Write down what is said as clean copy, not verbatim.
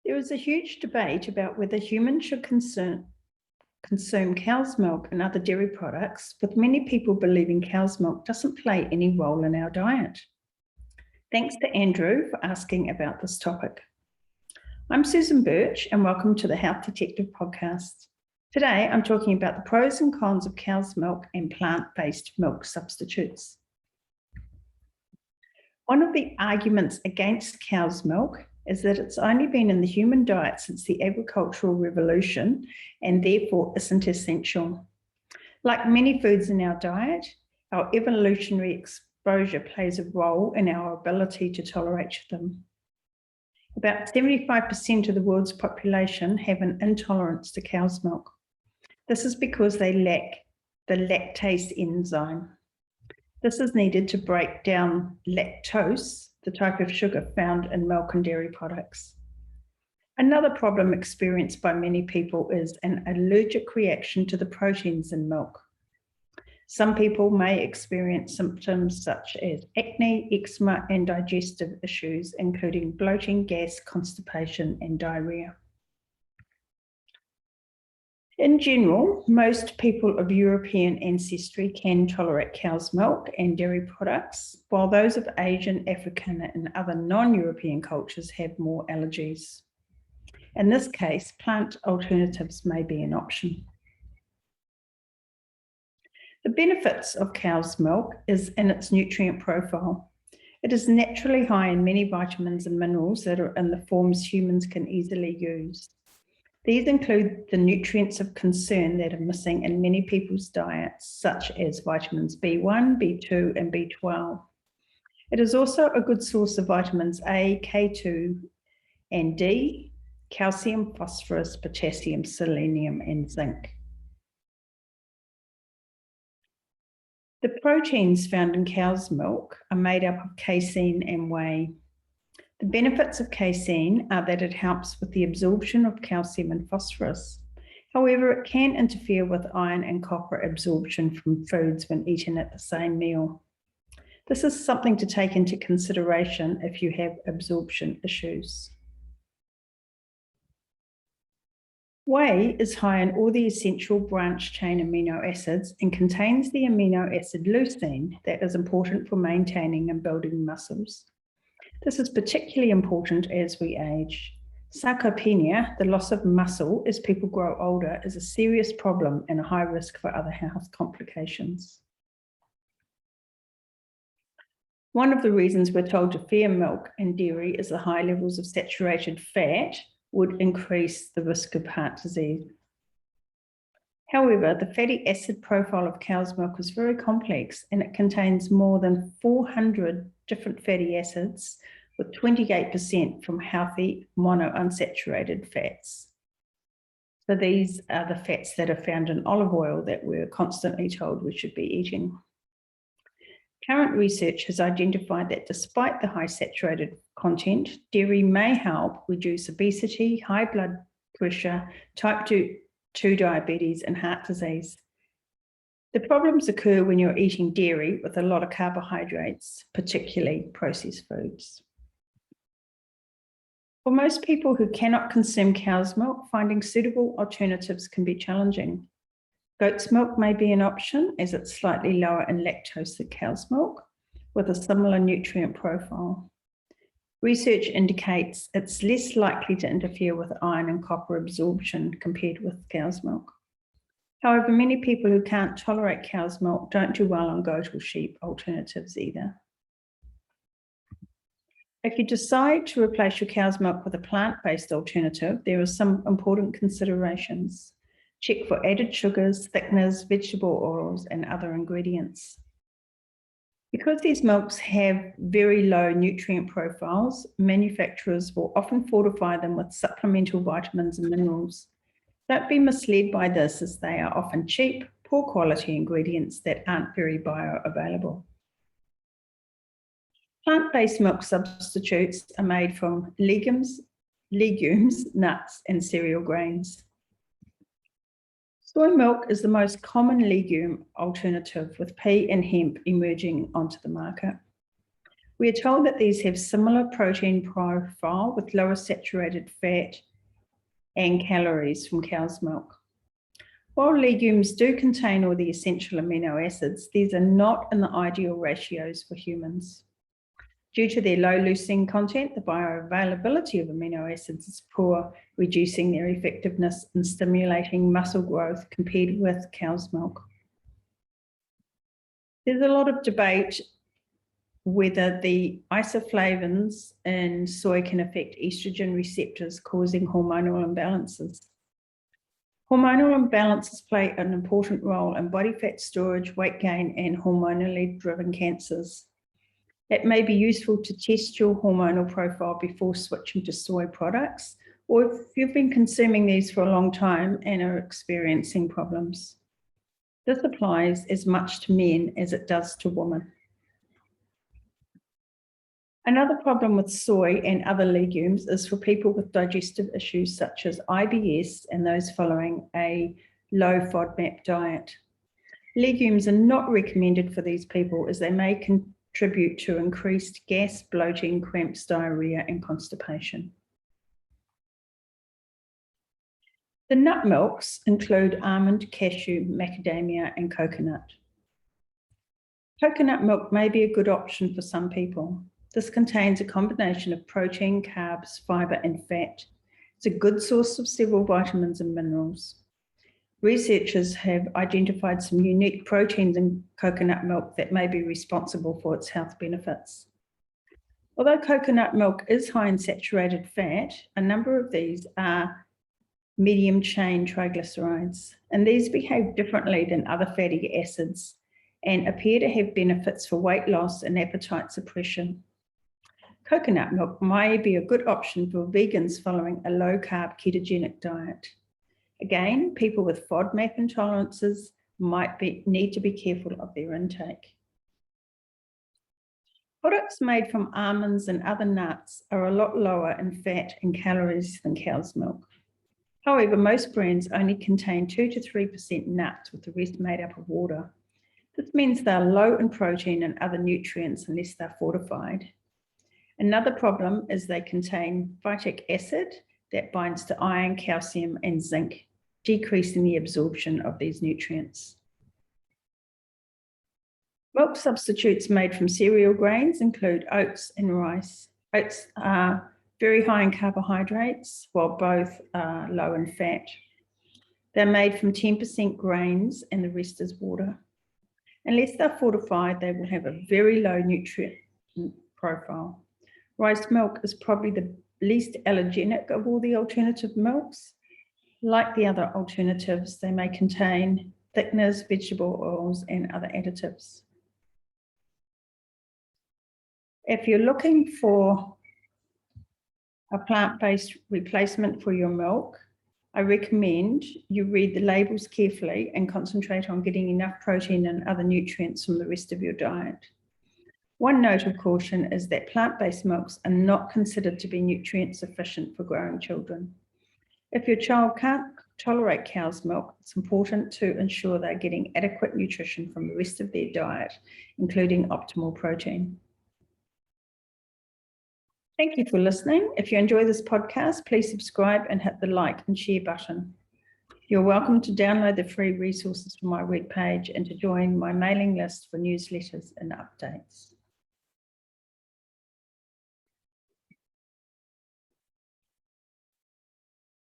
There is a huge debate about whether humans should consume cow's milk and other dairy products, with many people believing cow's milk doesn't play any role in our diet. Thanks to Andrew for asking about this topic. I'm Susan Birch and welcome to the Health Detective podcast. Today, I'm talking about the pros and cons of cow's milk and plant-based milk substitutes. One of the arguments against cow's milk is that it's only been in the human diet since the agricultural revolution and therefore isn't essential. Like many foods in our diet, our evolutionary exposure plays a role in our ability to tolerate them. About 75% of the world's population have an intolerance to cow's milk. This is because they lack the lactase enzyme. This is needed to break down lactose, the type of sugar found in milk and dairy products. Another problem experienced by many people is an allergic reaction to the proteins in milk. Some people may experience symptoms such as acne, eczema, and digestive issues, including bloating, gas, constipation, and diarrhea. In general, most people of European ancestry can tolerate cow's milk and dairy products, while those of Asian, African, and other non-European cultures have more allergies. In this case, plant alternatives may be an option. The benefits of cow's milk is in its nutrient profile. It is naturally high in many vitamins and minerals that are in the forms humans can easily use. These include the nutrients of concern that are missing in many people's diets, such as vitamins B1, B2, and B12. It is also a good source of vitamins A, K2, and D, calcium, phosphorus, potassium, selenium, and zinc. The proteins found in cow's milk are made up of casein and whey. The benefits of casein are that it helps with the absorption of calcium and phosphorus. However, it can interfere with iron and copper absorption from foods when eaten at the same meal. This is something to take into consideration if you have absorption issues. Whey is high in all the essential branch-chain amino acids and contains the amino acid leucine that is important for maintaining and building muscles. This is particularly important as we age. Sarcopenia, the loss of muscle as people grow older, is a serious problem and a high risk for other health complications. One of the reasons we're told to fear milk and dairy is the high levels of saturated fat would increase the risk of heart disease. However, the fatty acid profile of cow's milk is very complex and it contains more than 400 different fatty acids, with 28% from healthy monounsaturated fats. So these are the fats that are found in olive oil that we're constantly told we should be eating. Current research has identified that despite the high saturated content, dairy may help reduce obesity, high blood pressure, type 2 diabetes, and heart disease. The problems occur when you're eating dairy with a lot of carbohydrates, particularly processed foods. For most people who cannot consume cow's milk, finding suitable alternatives can be challenging. Goat's milk may be an option as it's slightly lower in lactose than cow's milk, with a similar nutrient profile. Research indicates it's less likely to interfere with iron and copper absorption compared with cow's milk. However, many people who can't tolerate cow's milk don't do well on goat or sheep alternatives either. If you decide to replace your cow's milk with a plant-based alternative, there are some important considerations. Check for added sugars, thickeners, vegetable oils, and other ingredients. Because these milks have very low nutrient profiles, manufacturers will often fortify them with supplemental vitamins and minerals. Don't be misled by this, as they are often cheap, poor quality ingredients that aren't very bioavailable. Plant-based milk substitutes are made from legumes, nuts, and cereal grains. Soy milk is the most common legume alternative, with pea and hemp emerging onto the market. We are told that these have similar protein profile with lower saturated fat and calories from cow's milk. While legumes do contain all the essential amino acids, these are not in the ideal ratios for humans. Due to their low leucine content, the bioavailability of amino acids is poor, reducing their effectiveness in stimulating muscle growth compared with cow's milk. There's a lot of debate whether the isoflavones in soy can affect estrogen receptors, causing hormonal imbalances. Hormonal imbalances play an important role in body fat storage, weight gain, and hormonally driven cancers. It may be useful to test your hormonal profile before switching to soy products, or if you've been consuming these for a long time and are experiencing problems. This applies as much to men as it does to women. Another problem with soy and other legumes is for people with digestive issues such as IBS and those following a low FODMAP diet. Legumes are not recommended for these people as they may contribute to increased gas, bloating, cramps, diarrhea, and constipation. The nut milks include almond, cashew, macadamia, and coconut. Coconut milk may be a good option for some people. This contains a combination of protein, carbs, fiber, and fat. It's a good source of several vitamins and minerals. Researchers have identified some unique proteins in coconut milk that may be responsible for its health benefits. Although coconut milk is high in saturated fat, a number of these are medium chain triglycerides, and these behave differently than other fatty acids and appear to have benefits for weight loss and appetite suppression. Coconut milk may be a good option for vegans following a low-carb ketogenic diet. Again, people with FODMAP intolerances might need to be careful of their intake. Products made from almonds and other nuts are a lot lower in fat and calories than cow's milk. However, most brands only contain 2 to 3% nuts, with the rest made up of water. This means they're low in protein and other nutrients unless they're fortified. Another problem is they contain phytic acid that binds to iron, calcium, and zinc, decreasing the absorption of these nutrients. Milk substitutes made from cereal grains include oats and rice. Oats are very high in carbohydrates, while both are low in fat. They're made from 10% grains and the rest is water. Unless they're fortified, they will have a very low nutrient profile. Rice milk is probably the least allergenic of all the alternative milks. Like the other alternatives, they may contain thickeners, vegetable oils, and other additives. If you're looking for a plant-based replacement for your milk, I recommend you read the labels carefully and concentrate on getting enough protein and other nutrients from the rest of your diet. One note of caution is that plant-based milks are not considered to be nutrient sufficient for growing children. If your child can't tolerate cow's milk, it's important to ensure they're getting adequate nutrition from the rest of their diet, including optimal protein. Thank you for listening. If you enjoy this podcast, please subscribe and hit the like and share button. You're welcome to download the free resources from my webpage and to join my mailing list for newsletters and updates.